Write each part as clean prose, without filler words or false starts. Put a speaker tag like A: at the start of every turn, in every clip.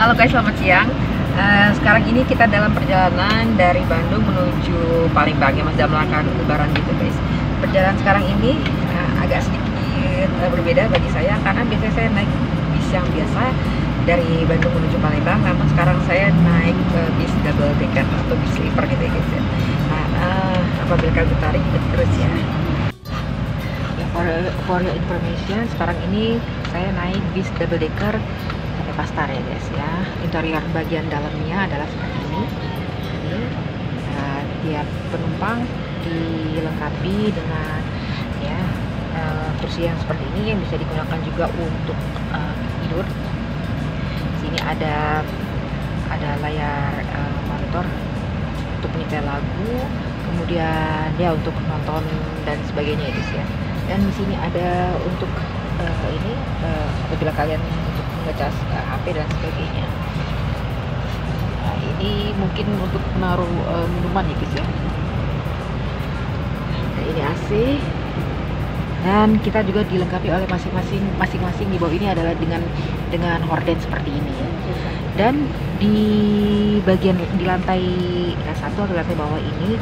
A: Halo guys, selamat siang. Sekarang ini kita dalam perjalanan dari Bandung menuju Palembang ya, Mas, dalam rangka Lebaran gitu guys. Perjalanan sekarang ini agak sedikit berbeda bagi saya karena biasanya saya naik bis yang biasa dari Bandung menuju Palembang, namun sekarang saya naik bis double decker atau bis sleeper gitu ya guys ya. Apabila kalian tertarik, ikut terus ya. For your information, sekarang ini saya naik bis double decker Pastar ya guys ya. Interior bagian dalamnya adalah seperti ini. Tiap penumpang dilengkapi dengan ya kursi yang seperti ini yang bisa digunakan juga untuk tidur. Di sini ada layar monitor untuk menyetel lagu, kemudian ya untuk nonton dan sebagainya ya guys ya. Dan di sini ada untuk apabila kalian untuk ngecas HP dan sebagainya. Nah, ini mungkin untuk menaruh minuman ya guys ya. Nah, ini AC, dan kita juga dilengkapi oleh masing-masing di bawah ini adalah dengan horden seperti ini ya. Dan di bagian di lantai satu atau lantai bawah ini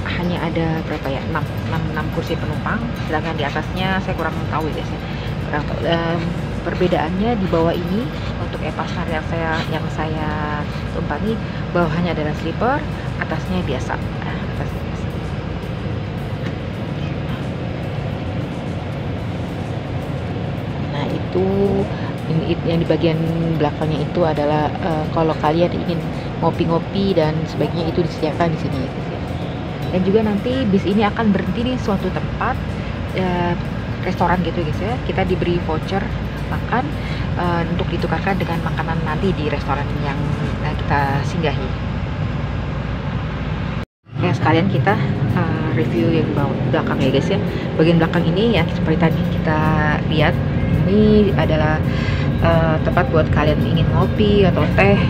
A: hanya ada berapa ya, 6 kursi penumpang, sedangkan di atasnya saya kurang tahu ya guys ya. Perbedaannya di bawah ini untuk Pastar yang saya tumpangi, bawahnya adalah sleeper, atasnya biasa. Nah itu yang di bagian belakangnya itu adalah kalau kalian ingin ngopi-ngopi dan sebagainya, itu disediakan di sini ya guys ya. Dan juga nanti bis ini akan berhenti di suatu tempat restoran gitu guys ya. Kita diberi voucher makan untuk ditukarkan dengan makanan nanti di restoran yang kita singgahi. Ya, sekalian kita review yang belakang ya guys ya. Bagian belakang ini ya seperti tadi kita lihat, ini adalah tempat buat kalian ingin ngopi atau teh,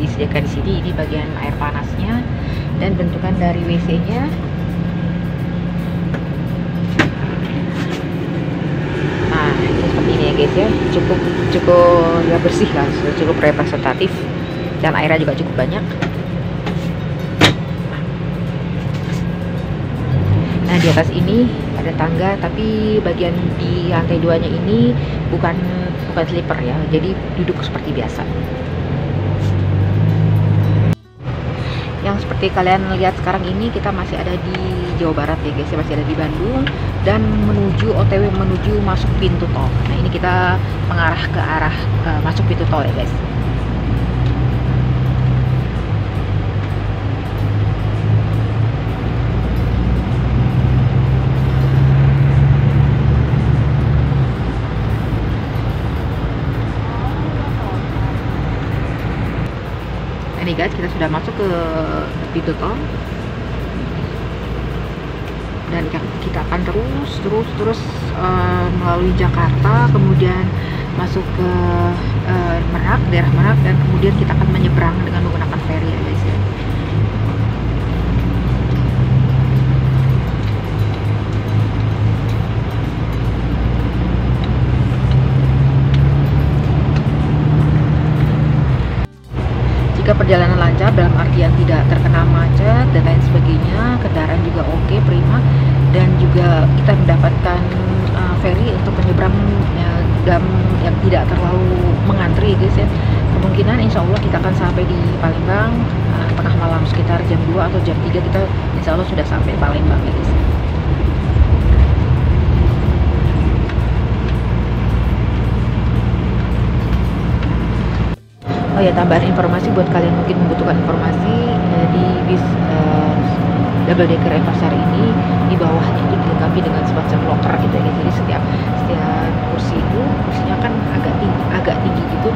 A: disediakan di sini. Ini bagian air panasnya dan bentukan dari WC-nya. Seperti ini ya guys ya, cukup ya bersih lah, cukup representatif, dan airnya juga cukup banyak. Nah di atas ini ada tangga, tapi bagian di lantai 2-nya ini bukan sleeper ya, jadi duduk seperti biasa. Yang seperti kalian lihat sekarang ini, kita masih ada di Jawa Barat ya guys, masih ada di Bandung dan OTW menuju masuk pintu tol. Nah ini kita mengarah ke arah masuk pintu tol ya guys. Ini guys, kita sudah masuk ke pintu tol dan kita akan terus melalui Jakarta, kemudian masuk ke daerah Merak, dan kemudian kita akan menyeberang dengan menggunakan ferry ya guys ya. Jika perjalanan lancar dalam artian tidak terkena macet dan lain sebagainya, kendaraan juga oke, prima, dan juga kita mendapatkan ferry untuk menyeberang yang tidak terlalu mengantri guys ya. Kemungkinan insya Allah kita akan sampai di Palembang tengah malam, sekitar jam 2 atau jam 3 kita insya Allah sudah sampai Palembang ya guys. Oh ya, tambahan informasi buat kalian mungkin membutuhkan informasi, di bis double decker Pastar ini di bawahnya itu dilengkapi dengan semacam locker gitu ya. Jadi setiap kursinya kan agak tinggi gitu.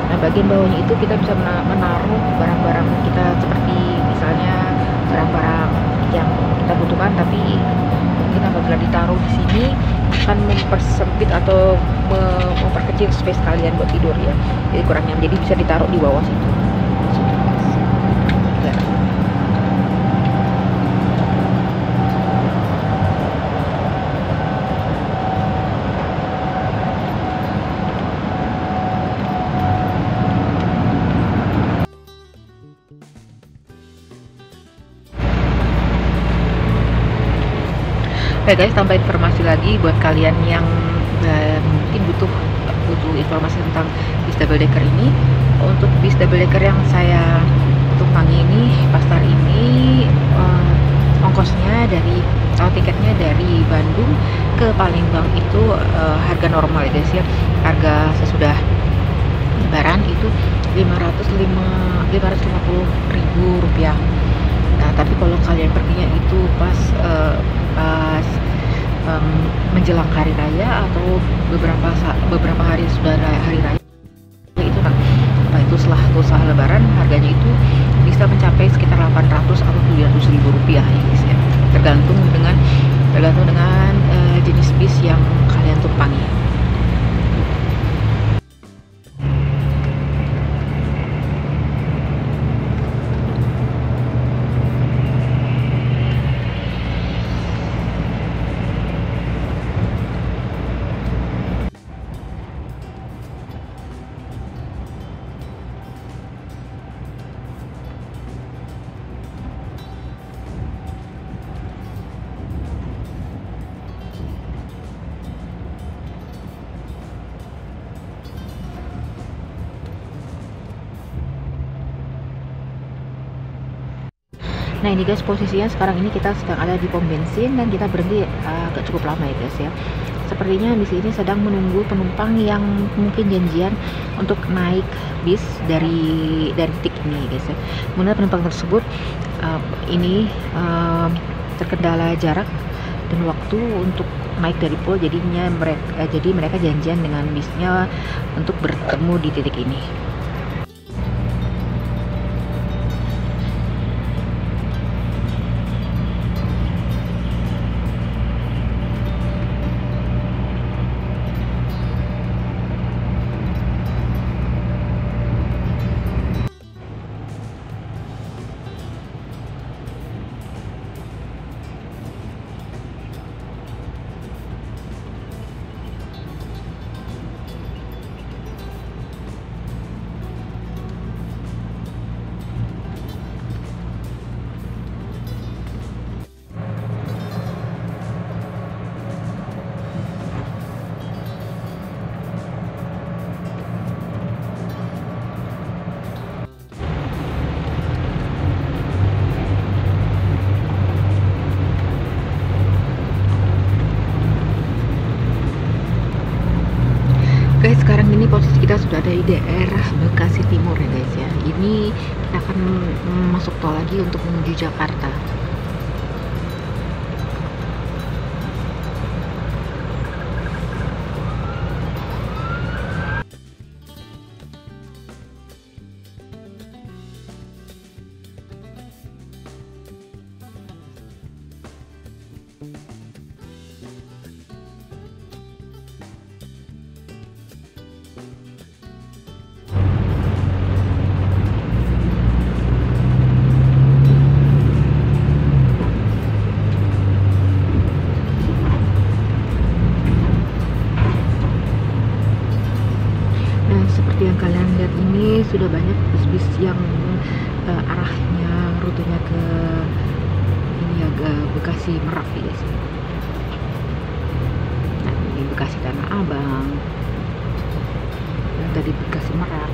A: Nah bagian bawahnya itu kita bisa menaruh barang-barang kita, seperti misalnya barang-barang yang kita butuhkan, tapi mungkin apabila ditaruh di sini akan mempersempit atau memperkecil space kalian buat tidur ya, jadi kurang nyaman, jadi bisa ditaruh di bawah situ. Oke guys, tambah informasi lagi buat kalian yang mungkin butuh informasi tentang bis double decker ini. Untuk bis double decker yang saya tumpangi ini, Pastar ini, ongkosnya tiketnya dari Bandung ke Palembang itu harga normal ya guys ya. Harga sesudah Lebaran itu 550.000 rupiah. Nah, tapi kalau kalian perginya itu pas menjelang hari raya atau beberapa hari sudah hari raya itu kan, itu setelah Lebaran, harganya itu bisa mencapai sekitar 800 atau 700.000 rupiah ya guys ya, tergantung dengan jenis bis yang kalian tumpangi. Nah ini guys, posisinya sekarang ini kita sedang ada di pom bensin dan kita berhenti agak cukup lama ya guys ya. Sepertinya di sini sedang menunggu penumpang yang mungkin janjian untuk naik bis dari titik ini guys ya. Kemudian penumpang tersebut ini terkendala jarak dan waktu untuk naik dari pol, jadi mereka janjian dengan bisnya untuk bertemu di titik ini. Guys, sekarang ini posisi kita sudah ada di daerah Bekasi Timur ya guys ya. Ini kita akan masuk tol lagi untuk menuju Jakarta. Seperti yang kalian lihat ini sudah banyak bis-bis yang arahnya rutenya ke ini ya, ke Bekasi Merak ya guys. Nah, ini Bekasi Tanah Abang, yang tadi Bekasi Merak.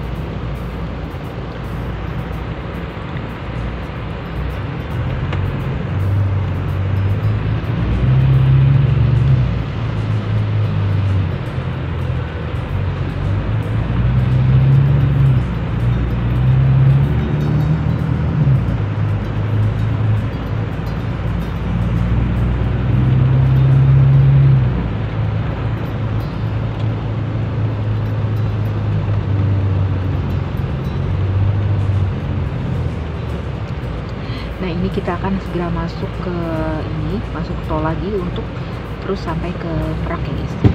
A: Nah ini kita akan segera masuk tol lagi untuk terus sampai ke Merak ya guys.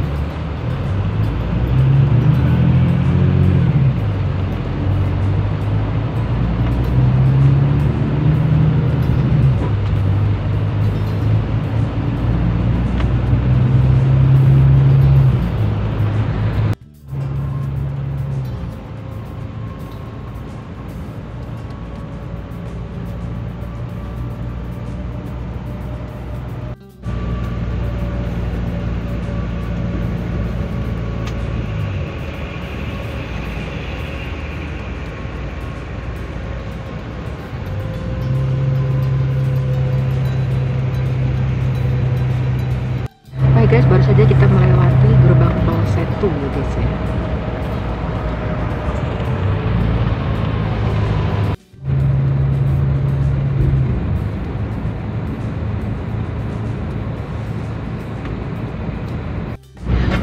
A: baru saja kita melewati gerbang tol Setu guys ya.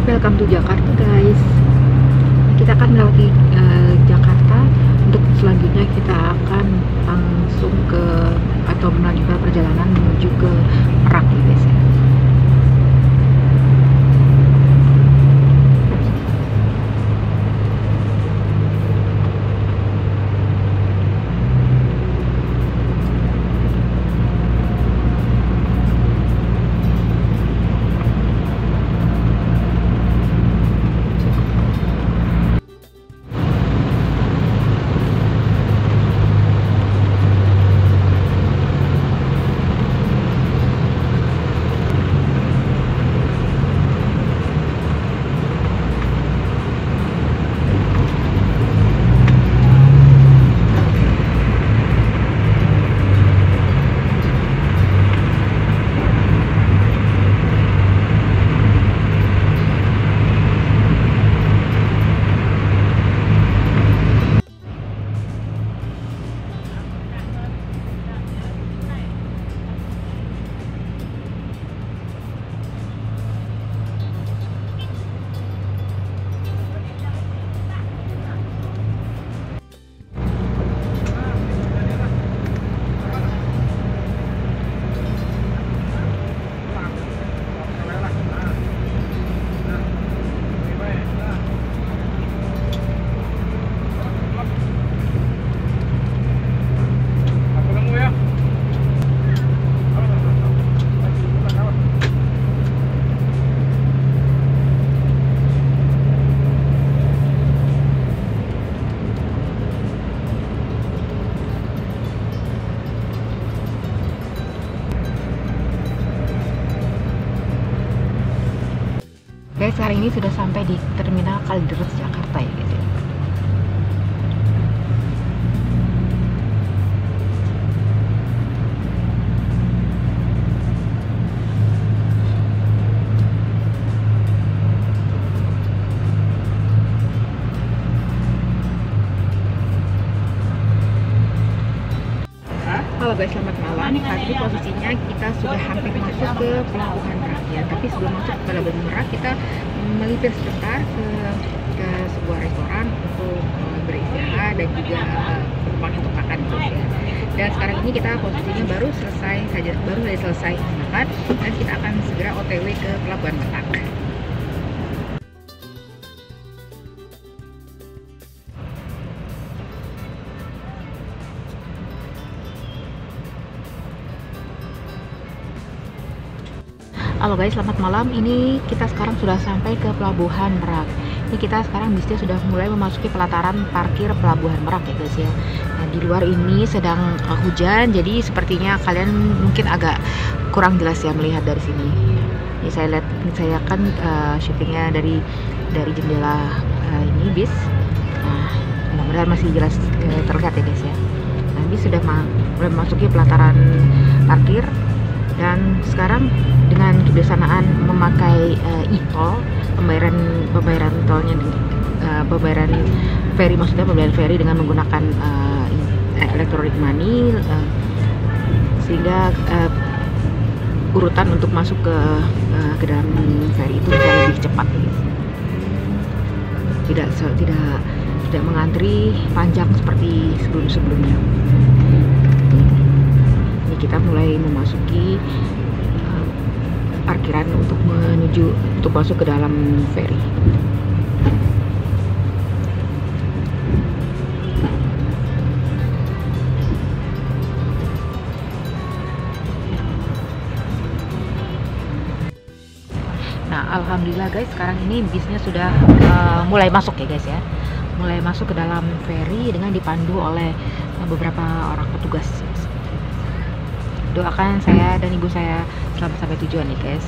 A: Welcome to Jakarta guys. Kita akan melewati Jakarta. Untuk selanjutnya kita akan langsung ke atau melanjutkan perjalanan menuju ke Merak guys ya. Guys, hari ini sudah sampai di Terminal Kalideres Jakarta ya guys ya. Halo guys, selamat malam. Saat ini posisinya kita sudah hampir masuk ke Pelabuhan Merak ya. Tapi sebelum masuk ke Pelabuhan Merak, kita melipir sebentar ke sebuah restoran untuk beristirahat dan juga tempat untuk makan guys ya. Dan sekarang ini kita posisinya baru selesai makan dan kita akan segera OTW ke Pelabuhan Merak. Halo guys, selamat malam. Ini kita sekarang sudah sampai ke Pelabuhan Merak. Ini kita sekarang bisnya sudah mulai memasuki pelataran parkir Pelabuhan Merak ya guys ya. Nah, di luar ini sedang hujan, jadi sepertinya kalian mungkin agak kurang jelas ya melihat dari sini. Ini saya kan syutingnya dari jendela ini bis. Nah, mudah-mudahan masih jelas terlihat ya guys ya. Nah, ini sudah mulai memasuki pelataran parkir. Dan sekarang dengan kebiasaan memakai e-tol, pembayaran tolnya, pembayaran ferry, maksudnya pembayaran ferry dengan menggunakan electronic money, sehingga urutan untuk masuk ke dalam ferry itu bisa lebih cepat, tidak mengantri panjang seperti sebelumnya. Kita mulai memasuki parkiran untuk masuk ke dalam ferry. Nah, alhamdulillah guys, sekarang ini bisnya sudah mulai masuk ya guys ya. Mulai masuk ke dalam ferry dengan dipandu oleh beberapa orang petugas. Doakan saya dan ibu saya selamat sampai tujuan nih guys.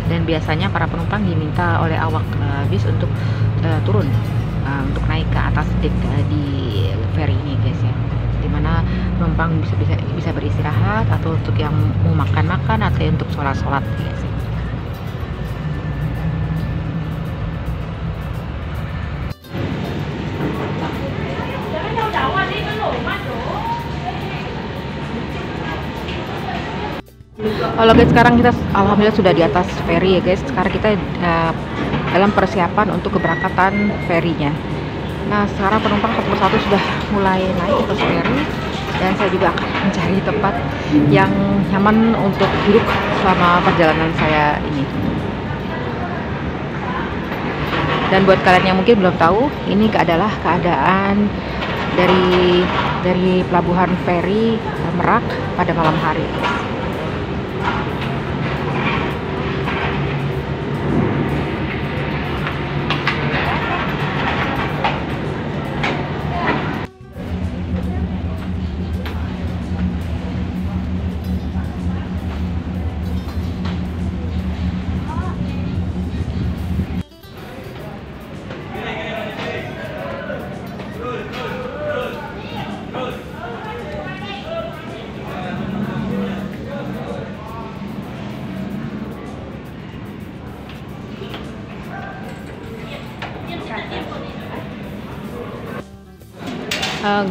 A: Dan dan biasanya para penumpang diminta oleh awak bis untuk turun untuk naik ke atas dek di ferry ini guys ya, dimana penumpang bisa beristirahat atau untuk yang mau makan atau untuk sholat guys ya. Kalau guys, sekarang kita alhamdulillah sudah di atas ferry ya guys. Sekarang kita dalam persiapan untuk keberangkatan ferinya. Nah, sekarang penumpang satu persatu sudah mulai naik ke ferry, dan saya juga akan mencari tempat yang nyaman untuk duduk selama perjalanan saya ini. Dan buat kalian yang mungkin belum tahu, ini adalah keadaan dari pelabuhan feri Merak pada malam hari.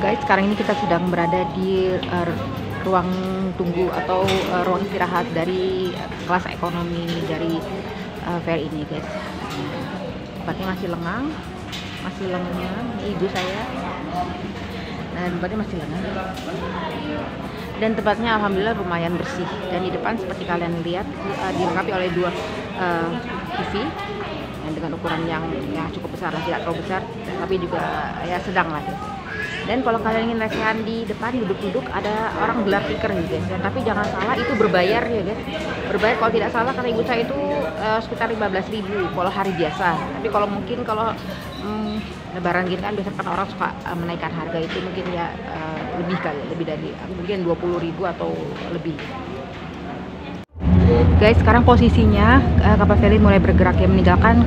A: Guys, sekarang ini kita sedang berada di ruang tunggu atau ruang istirahat dari kelas ekonomi dari ferry ini guys. Tempatnya masih lengang, ini ibu saya, dan tempatnya masih lengang, dan tempatnya alhamdulillah lumayan bersih. Dan di depan seperti kalian lihat dilengkapi oleh dua TV yang dengan ukuran yang cukup besar lah, tidak terlalu besar tapi juga ya sedang lah guys. Dan kalau kalian ingin lesehan di depan duduk-duduk, ada orang gelar tikar nih guys ya. Tapi jangan salah, itu berbayar ya guys. Berbayar kalau tidak salah, kata ibu saya itu sekitar 15.000 kalau hari biasa. Tapi kalau mungkin kalau lebaran gini kan biasanya kan orang suka menaikkan harga, itu mungkin ya lebih kali, lebih dari mungkin 20.000 atau lebih. Guys, sekarang posisinya kapal feri mulai bergerak ya, meninggalkan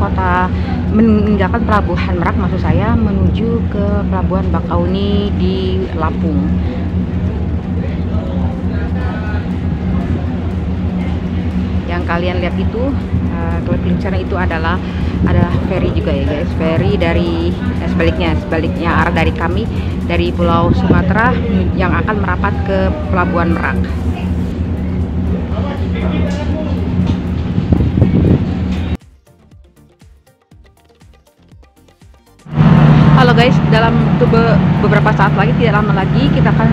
A: pelabuhan Merak maksud saya, menuju ke pelabuhan Bakauni di Lampung. Yang kalian lihat itu kelip sana itu adalah feri juga ya guys, feri dari sebaliknya arah dari kami dari Pulau Sumatera yang akan merapat ke pelabuhan Merak. Halo guys, dalam beberapa saat lagi, tidak lama lagi kita akan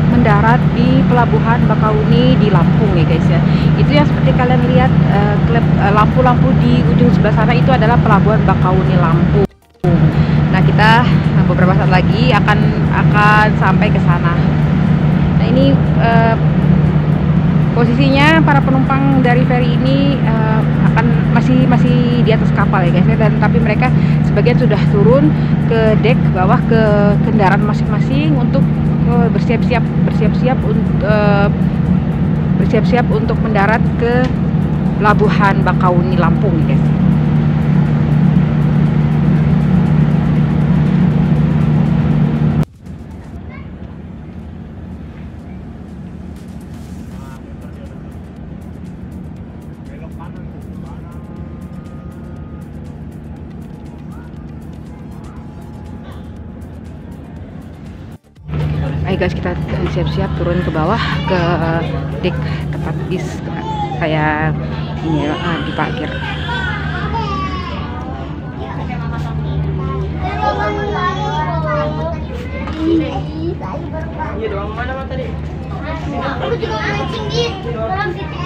A: mendarat di pelabuhan Bakauni di Lampung ya guys ya. Itu yang seperti kalian lihat lampu-lampu di ujung sebelah sana itu adalah pelabuhan Bakauni Lampung. Nah, kita beberapa saat lagi akan sampai ke sana. Nah, ini posisinya para penumpang dari feri ini akan masih di atas kapal ya guys ya, dan tapi mereka sebagian sudah turun ke dek bawah ke kendaraan masing-masing untuk bersiap-siap untuk mendarat ke pelabuhan Bakauni Lampung ya guys. Ayo guys, kita siap-siap turun ke bawah ke dek tempat bis saya ini diparkir.
B: Iya doang, mana tadi? Aku juga mancing di dalam situ.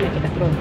A: Kita turun.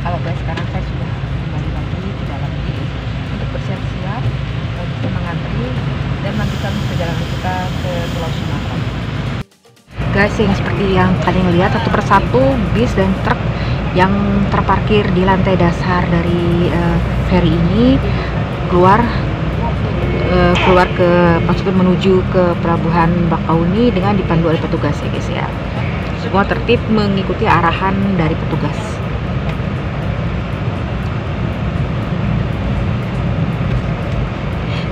A: Kalau guys, sekarang saya sudah kembali lagi ke dalam ini untuk bersiap-siap untuk mengantri dan melanjutkan perjalanan kita ke Pulau Sumatera. Guys, yang seperti yang kalian lihat, satu persatu bis dan truk yang terparkir di lantai dasar dari feri ini keluar ke maksudnya menuju ke pelabuhan Bakauni dengan dipandu oleh petugas ya guys ya. Semua tertib mengikuti arahan dari petugas.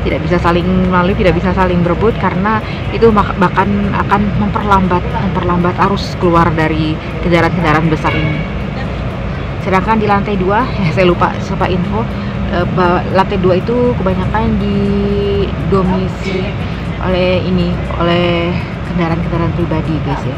A: Tidak bisa saling melalui, tidak bisa saling berebut karena itu bahkan akan memperlambat arus keluar dari kendaraan-kendaraan besar ini. Sedangkan di lantai 2, saya lupa info, lantai 2 itu kebanyakan didominasi oleh kendaraan-kendaraan pribadi guys ya.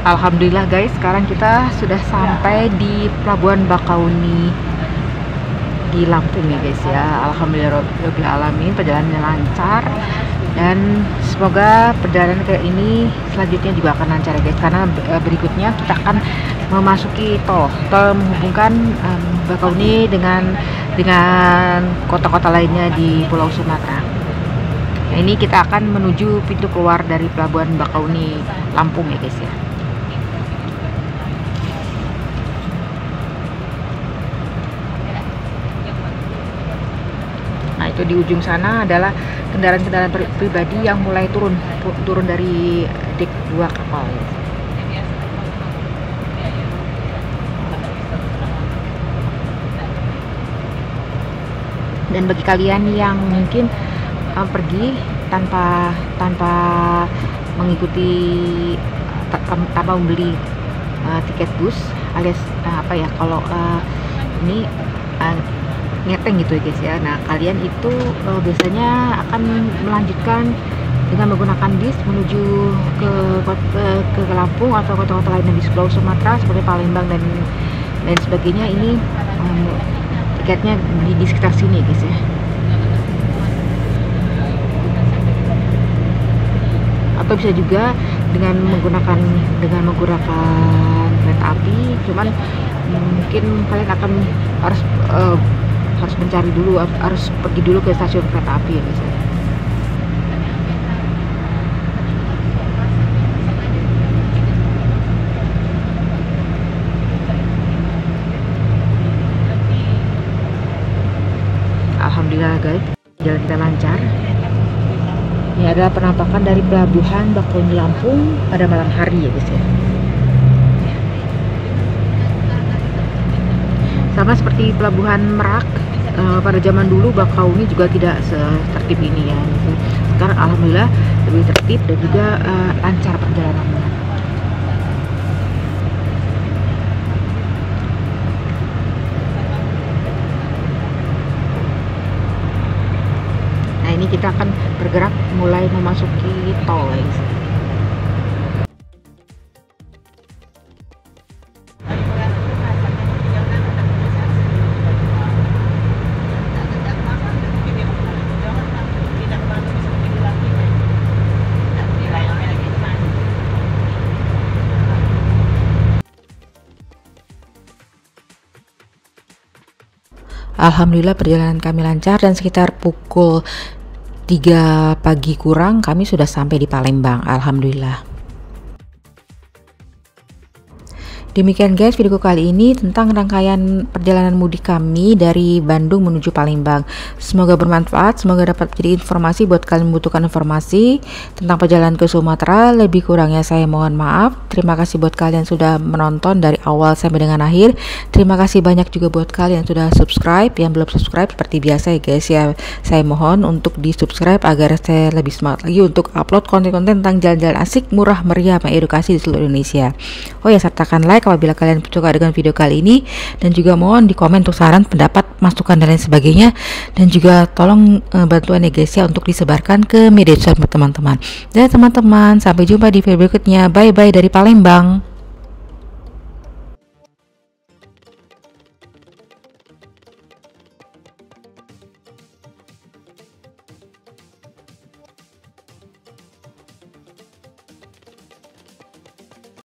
A: Alhamdulillah guys, sekarang kita sudah sampai di Pelabuhan Bakauni di Lampung ya guys ya. Alhamdulillahirabbil alamin, perjalanannya lancar dan semoga perjalanan kayak ini selanjutnya juga akan lancar ya guys, karena berikutnya kita akan memasuki tol menghubungkan Bakauni dengan kota-kota lainnya di Pulau Sumatera. Nah, ini kita akan menuju pintu keluar dari Pelabuhan Bakauni Lampung ya guys ya. Nah, itu di ujung sana adalah kendaraan-kendaraan pribadi yang mulai turun dari dek 2 kapal. Dan bagi kalian yang mungkin pergi tanpa mengikuti tanpa membeli tiket bus alias kalau ini ngeteng gitu ya guys ya. Nah, kalian itu biasanya akan melanjutkan dengan menggunakan bis menuju ke Lampung atau kota-kota lainnya di Pulau Sumatera seperti Palembang dan lain sebagainya. Ini tiketnya di sekitar sini guys ya. Atau bisa juga dengan menggunakan kereta api, cuman mungkin kalian akan harus mencari dulu, harus pergi dulu ke stasiun kereta api ya guys ya. alhamdulillah guys, jalan kita lancar. Ini adalah penampakan dari pelabuhan Bakauheni Lampung pada malam hari ya guys ya. Sama seperti pelabuhan Merak pada zaman dulu, Bakauheni juga tidak setertib ini ya. Sekarang alhamdulillah lebih tertib dan juga lancar perjalanannya. Nah ini kita akan bergerak mulai memasuki tol guys. Alhamdulillah perjalanan kami lancar dan sekitar pukul 3 pagi kurang kami sudah sampai di Palembang. Alhamdulillah. Demikian guys videoku kali ini tentang rangkaian perjalanan mudik kami dari Bandung menuju Palembang. Semoga bermanfaat, semoga dapat menjadi informasi buat kalian membutuhkan informasi tentang perjalanan ke Sumatera. Lebih kurangnya saya mohon maaf. Terima kasih buat kalian sudah menonton dari awal sampai dengan akhir. Terima kasih banyak juga buat kalian yang sudah subscribe. Yang belum subscribe seperti biasa ya guys ya, saya mohon untuk di subscribe agar saya lebih semangat lagi untuk upload konten-konten tentang jalan-jalan asik, murah, meriah, mengedukasi di seluruh Indonesia. Oh ya, sertakan like apabila kalian suka dengan video kali ini, dan juga mohon di komen untuk saran, pendapat, masukan dan lain sebagainya, dan juga tolong bantuan ya guys ya untuk disebarkan ke media sosial teman-teman. Dan teman-teman, sampai jumpa di video berikutnya. Bye bye dari Palembang.